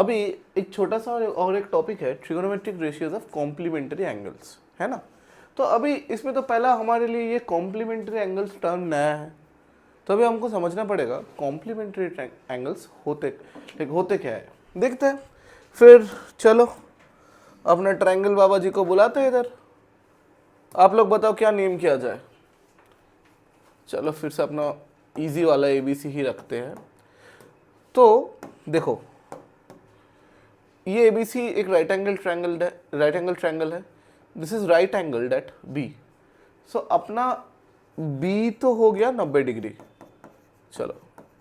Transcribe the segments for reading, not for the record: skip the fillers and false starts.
अभी एक छोटा सा और एक टॉपिक है trigonometric ratios of complementary angles, है ना। तो अभी इसमें तो पहला हमारे लिए ये कॉम्प्लीमेंट्री एंगल्स टर्म नया है, तो अभी हमको समझना पड़ेगा कॉम्प्लीमेंट्री एंगल्स होते क्या है, देखते हैं। फिर चलो अपना ट्रायंगल बाबा जी को बुलाते हैं इधर। आप लोग बताओ क्या नेम किया जाए। चलो फिर से अपना इजी वाला एबीसी ही रखते हैं। तो देखो ये एबीसी एक राइट एंगल ट्रायंगल है। This is right angle at B. So अपना बी तो हो गया 90 डिग्री, चलो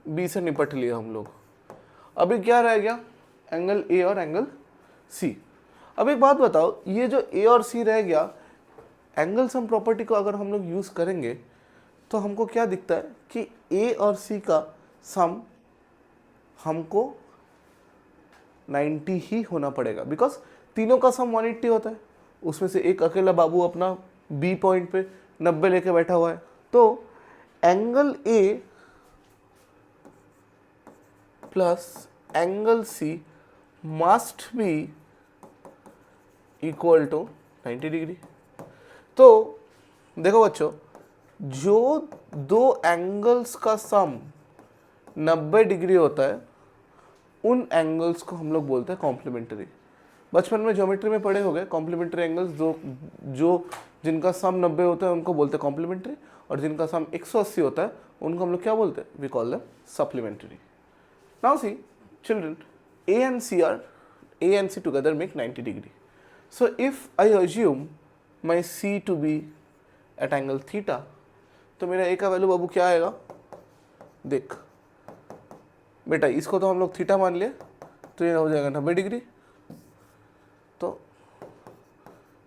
बी से निपट लिया हम लोग। अभी क्या रह गया, एंगल ए और एंगल सी। अब एक बात बताओ, ये जो ए और सी रह गया, एंगल सम प्रॉपर्टी को अगर हम लोग यूज करेंगे तो हमको क्या दिखता है कि ए और सी का सम हमको 90 ही होना पड़ेगा, बिकॉज तीनों का सम 180 होता है। उसमें से एक अकेला बाबू अपना बी पॉइंट पे 90 लेके बैठा हुआ है, तो angle A plus angle C must be equal to 90 degree. तो देखो बच्चों, जो दो एंगल्स का सम 90 डिग्री होता है उन एंगल्स को हम लोग बोलते हैं कॉम्प्लीमेंट्री। बचपन में ज्योमेट्री में पढ़े हो गए कॉम्प्लीमेंट्री एंगल्स, जो जिनका सम 90 होता है उनको बोलते हैं कॉम्प्लीमेंट्री, और जिनका सम 180 होता है उनको हम लोग क्या बोलते हैं, we call them supplementary. Now see children, A and C together make 90 degree. So if I assume my C to be at angle theta, तो मेरा A का वैल्यू बाबू क्या आएगा, देख बेटा, इसको तो हम लोग थीटा मान लिए, तो ये हो जाएगा 90 डिग्री। तो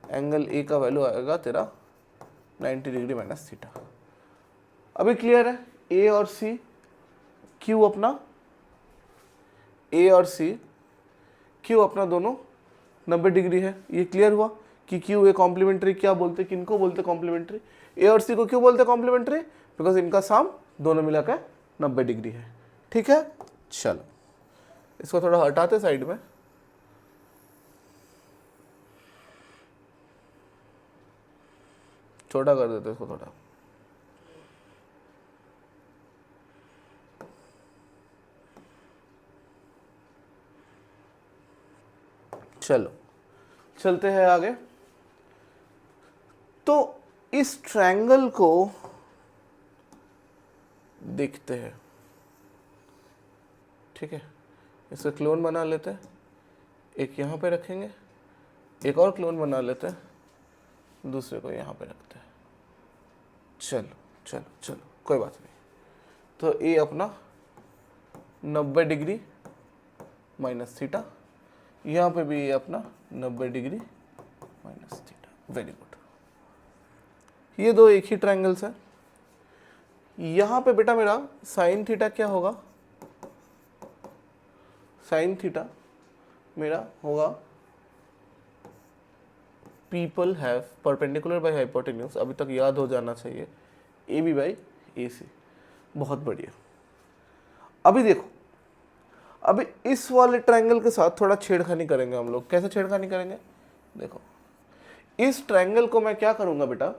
एंगल ए का वैल्यू आएगा तेरा 90 डिग्री माइनस थीटा। अभी क्लियर है, ए और सी क्यू अपना दोनों 90 डिग्री है। ये क्लियर हुआ कि क्यू ए कॉम्प्लीमेंट्री क्या बोलते, किनको बोलते कॉम्प्लीमेंट्री, ए और सी को क्यों बोलते कॉम्प्लीमेंट्री, बिकॉज इनका सम दोनों मिलाकर 90 डिग्री है। ठीक है, चलो इसको थोड़ा हटाते साइड में। छोटा कर देते इसको थोड़ा। चलो चलते हैं आगे। तो इस ट्रायंगल को देखते हैं, ठीक है। इसका क्लोन बना लेते हैं, एक यहाँ पे रखेंगे, एक और क्लोन बना लेते हैं, दूसरे को यहाँ पे रखते हैं। चलो चलो चलो कोई बात नहीं। तो ए अपना 90 डिग्री माइनस थीटा, यहाँ पे भी ये अपना 90 degree minus theta. Very good, ये दो एक ही ट्रायंगल्स है। यहाँ पे बेटा मेरा साइन थीटा क्या होगा, साइन थीटा मेरा होगा people have perpendicular by hypotenuse, अभी तक याद हो जाना चाहिए, ए बी बाई ए सी। बहुत बढ़िया। अभी देखो, अभी इस वाले ट्रायंगल के साथ थोड़ा छेड़खानी करेंगे हम लोग। कैसे छेड़खानी करेंगे, देखो इस ट्रायंगल को मैं क्या करूंगा बेटा,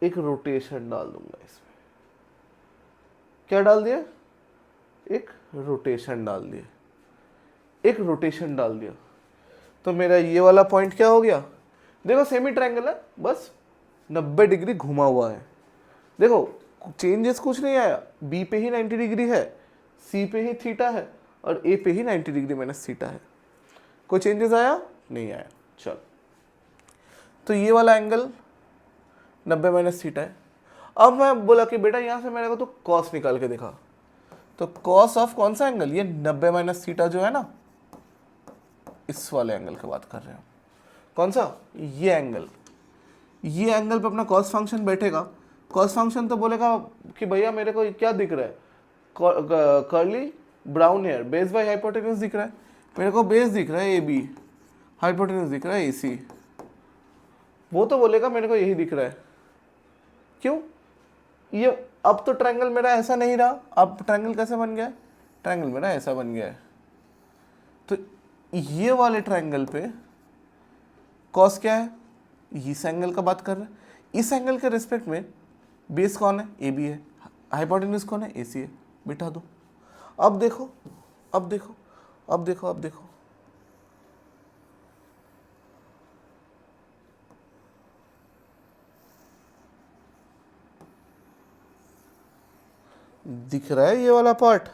एक रोटेशन डाल दूंगा इसमें। क्या डाल दिया, एक रोटेशन डाल दिया, एक रोटेशन डाल दिया। तो मेरा ये वाला पॉइंट क्या हो गया, देखो सेमी ट्रायंगल है, बस 90 डिग्री घुमा हुआ है। देखो चेंजेस कुछ नहीं आया, बी पे ही 90 डिग्री है, सी पे ही थीटा है, और ए पे ही 90 डिग्री माइनस थीटा है। कोई चेंजेस आया नहीं आया। चलो, तो ये वाला एंगल 90 माइनस थीटा है। अब मैं बोला कि बेटा यहाँ से मेरे को तो कॉस निकाल के दिखा, तो कॉस ऑफ कौन सा एंगल, ये 90 माइनस थीटा जो है ना, इस वाले एंगल की बात कर रहे हैं। कौन सा, ये एंगल, ये एंगल पे अपना कॉस फंक्शन बैठेगा। कॉस फंक्शन तो बोलेगा कि भैया मेरे को क्या दिख रहा है, curly brown hair, base by hypotenuse दिख रहा है, मेरे को बेस दिख रहा है ए बी, हाइपोटेन्यूज दिख रहा है ए सी। वो तो बोलेगा मेरे को यही दिख रहा है। क्यों, ये अब तो ट्रायंगल मेरा ऐसा नहीं रहा, अब ट्रायंगल कैसे बन गया है, ट्रायंगल मेरा ऐसा बन गया है। तो ये वाले ट्रायंगल पे कॉस क्या है, इस एंगल का बात कर रहे हैं, इस एंगल के रिस्पेक्ट में बेस कौन है, ए बी है, हाइपोटेन्यूज कौन है, ए सी है, बिठा दो। अब देखो, अब देखो, अब देखो, अब देखो, दिख रहा है ये वाला पार्ट,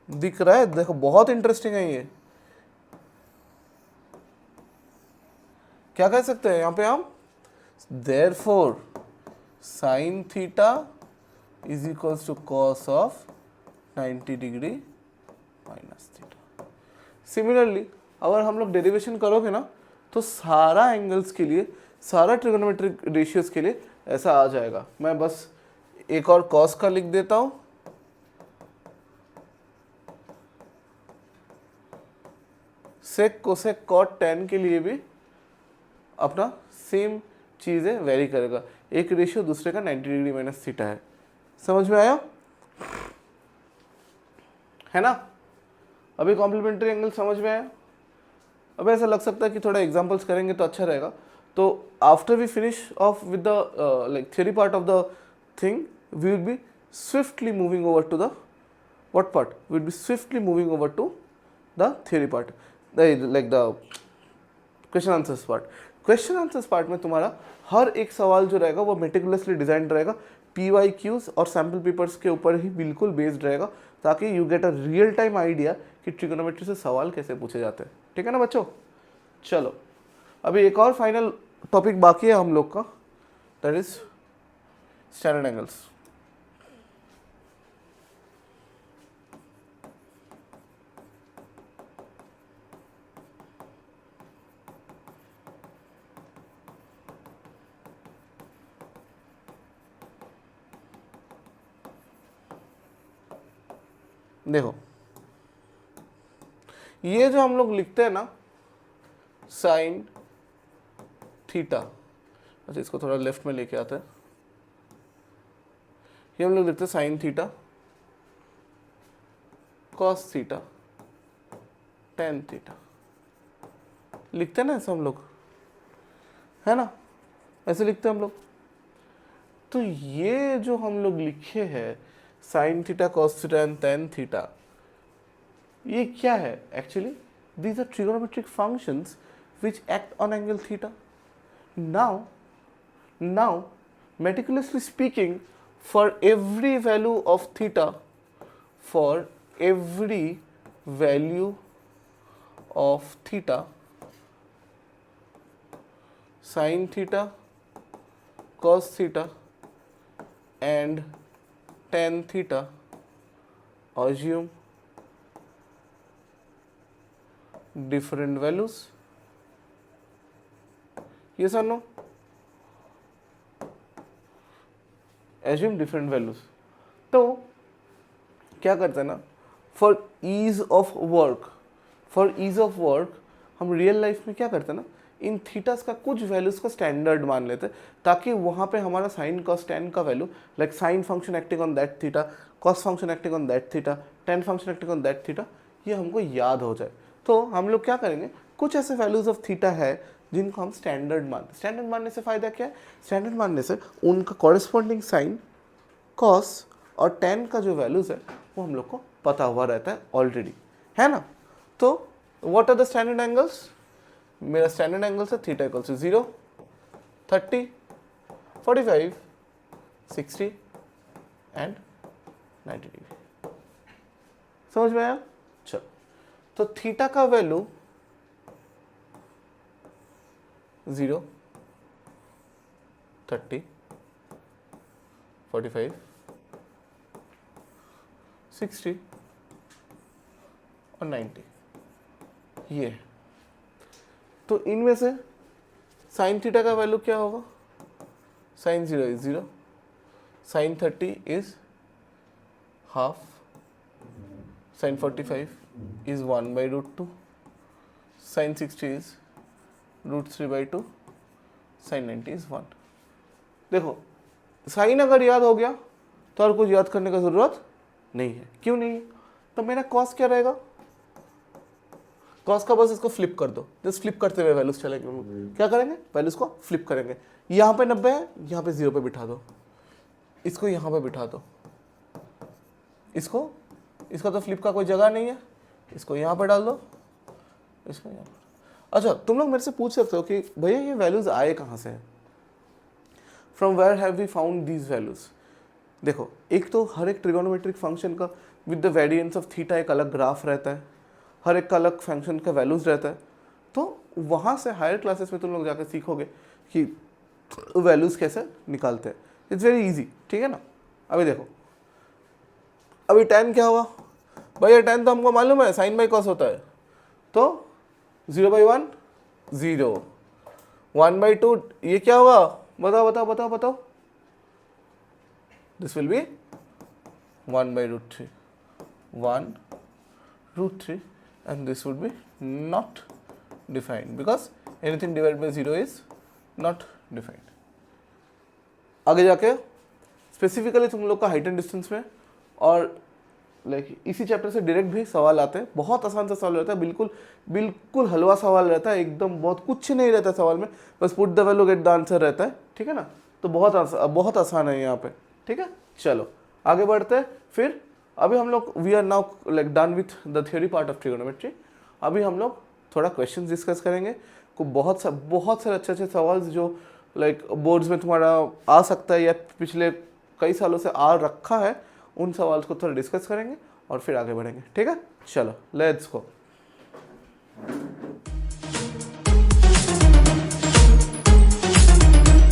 दिख रहा है, देखो बहुत इंटरेस्टिंग है ये। क्या कह सकते हैं यहाँ पे हम, therefore sine theta is equals to cos of 90 degree minus theta. Similarly अगर हम लोग डेरिवेशन करोगे ना तो सारा एंगल्स के लिए, सारा ट्रिगोनोमेट्रिक रेशियोज के लिए ऐसा आ जाएगा। मैं बस एक और कॉस का लिख देता हूं, सेक कोसेक कॉट टेन के लिए भी अपना सेम चीज़ें वेरी करेगा, एक रेशियो दूसरे का 90 डिग्री माइनस थीटा है। समझ में आया है ना? अभी कॉम्प्लीमेंट्री एंगल समझ में आया? अब ऐसा लग सकता है कि थोड़ा एग्जांपल्स करेंगे तो अच्छा रहेगा। तो after we finish off with the like theory part of the thing, we will be swiftly moving over to the what part? We will be swiftly moving over to the theory part, like the question answers part. Question answers part में तुम्हारा हर एक सवाल जो रहेगा वो meticulously design रहेगा, PYQs और sample papers के ऊपर ही बिल्कुल बेस्ड रहेगा, ताकि you get a real time idea कि ट्रिगोनोमेट्री से सवाल कैसे पूछे जाते हैं। ठीक है ना बच्चों? चलो अभी एक और फाइनल टॉपिक बाकी है हम लोग का, दैट इज स्टैंडर्ड एंगल्स। देखो ये जो हम लोग लिखते हैं ना साइन थीटा, अच्छा इसको थोड़ा लेफ्ट में लेके आते हैं, ये हम लोग लिखते हैं sine theta cos theta tan theta, लिखते हैं ना ऐसे हम लोग, है ना? ऐसे लिखते हैं हम लोग। तो ये जो हम लोग लिखे हैं sine theta cos theta and tan theta, ये क्या है actually? These are trigonometric functions which act on angle theta. Now, meticulously speaking, for every value of theta, for every value of theta, sin theta, cos theta, and tan theta, assume different values. Yes or no? Assume different values. तो क्या करते हैं ना, for ease of work हम real life में क्या करते हैं ना, इन थीटास का कुछ वैल्यूज को स्टैंडर्ड मान लेते हैं, ताकि वहाँ पे हमारा साइन कॉस टेन का value, like sine function acting on that theta, cos function acting on that theta, ten function acting on that theta, ये हमको याद हो जाए। तो हम लोग क्या करेंगे, कुछ ऐसे वैल्यूज ऑफ थीटा है जिनको हम स्टैंडर्ड मानते हैं। स्टैंडर्ड मानने से फ़ायदा क्या है? स्टैंडर्ड मानने से उनका कॉरेस्पॉन्डिंग साइन कॉस और टेन का जो वैल्यूज़ है वो हम लोग को पता हुआ रहता है ऑलरेडी, है ना? तो what are the standard angles? मेरा स्टैंडर्ड एंगल्स है theta equals to 0, 30, 45, 60 and 90 degree. समझ में आया? चलो, तो थीटा का वैल्यू 0, 30, 45, 60 और 90, ये है। तो इनमें से साइन थीटा का वैल्यू क्या होगा? Sine 0 is 0, sine 30 is half, sine 45 is 1 by root 2, sin 60 is root 3 by 2, sin 90 is 1। देखो साइन अगर याद हो गया तो और कुछ याद करने का ज़रूरत नहीं है। क्यों नहीं है? तो मेरा कॉस क्या रहेगा, कॉस का बस इसको फ्लिप कर दो, जस्ट फ्लिप करते हुए वैल्यूज चलेंगे। क्या करेंगे, वैल्यूज को फ्लिप करेंगे। यहाँ पे 90 है, यहाँ पे 0 पे बिठा दो, इसको यहाँ पे बिठा दो, इसका तो फ्लिप का कोई जगह नहीं है, इसको यहाँ पे डाल दो, इसको यहाँ पे। अच्छा, तुम लोग मेरे से पूछ सकते हो कि भैया ये वैल्यूज आए कहाँ से, from where have we found these values. देखो, एक तो हर एक ट्रिगोनोमेट्रिक फंक्शन का with the variance of theta एक अलग ग्राफ रहता है, हर एक का अलग फंक्शन का वैल्यूज रहता है। तो वहाँ से हायर क्लासेस में तुम लोग जाकर सीखोगे कि वैल्यूज कैसे निकालते हैं। इट्स वेरी इजी, ठीक है ना। अभी देखो, अभी tan क्या हुआ भैया, tan तो हमको मालूम है साइन बाई कॉस होता है, तो 0/1 0, 1/2 ये क्या होगा, बताओ बताओ बताओ बताओ, this will be 1/√3, 1√3 and this would be not defined because anything divided by 0 is not defined. आगे जाके स्पेसिफिकली तुम लोग का हाइट एंड डिस्टेंस में और लाइक इसी चैप्टर से डायरेक्ट भी सवाल आते हैं। बहुत आसान सा सवाल रहता है, बिल्कुल बिल्कुल हलवा सवाल रहता है, एकदम बहुत कुछ नहीं रहता सवाल में, बस put the value get the answer रहता है, ठीक है ना। तो बहुत आसान है यहाँ पे, ठीक है। चलो आगे बढ़ते हैं। फिर अभी हम लोग we are now like done with the theory part of trigonometry. अभी हम लोग थोड़ा क्वेश्चंस डिस्कस करेंगे। को बहुत सारे अच्छे सवाल जो लाइक बोर्ड्स में तुम्हारा आ सकता है या पिछले कई सालों से आ रखा है, उन सवाल को थोड़ा डिस्कस करेंगे और फिर आगे बढ़ेंगे, ठीक है। चलो लेट्स गो।